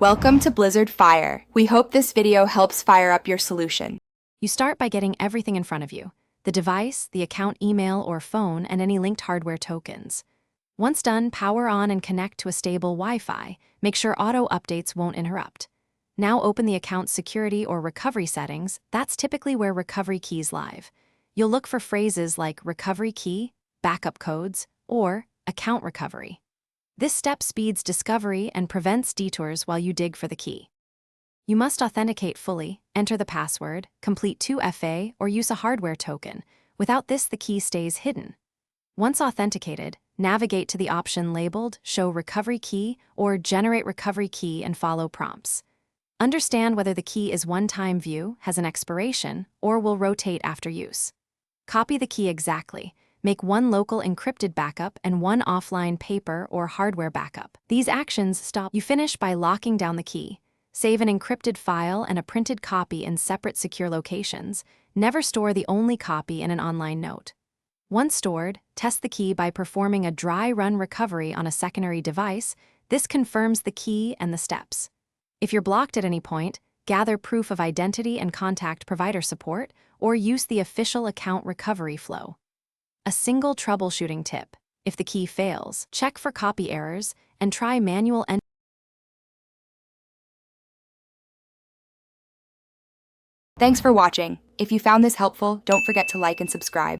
Welcome to Blizzard Fire. We hope this video helps fire up your solution. You start by getting everything in front of you: the device, the account email or phone, and any linked hardware tokens. Once done, power on and connect to a stable Wi-Fi. Make sure auto updates won't interrupt. Now open the account's security or recovery settings. That's typically where recovery keys live. You'll look for phrases like recovery key, backup codes, or account recovery. This step speeds discovery and prevents detours while you dig for the key. You must authenticate fully, enter the password, complete 2FA, or use a hardware token. Without this, the key stays hidden. Once authenticated, navigate to the option labeled Show Recovery Key or Generate Recovery Key and follow prompts. Understand whether the key is one-time view, has an expiration, or will rotate after use. Copy the key exactly. Make one local encrypted backup and one offline paper or hardware backup. These actions stop. You finish by locking down the key. Save an encrypted file and a printed copy in separate secure locations. Never store the only copy in an online note. Once stored, test the key by performing a dry run recovery on a secondary device. This confirms the key and the steps. If you're blocked at any point, gather proof of identity and contact provider support, or use the official account recovery flow. A single troubleshooting tip: if the key fails, check for copy errors and try manual entry. Thanks for watching. If you found this helpful, don't forget to like and subscribe.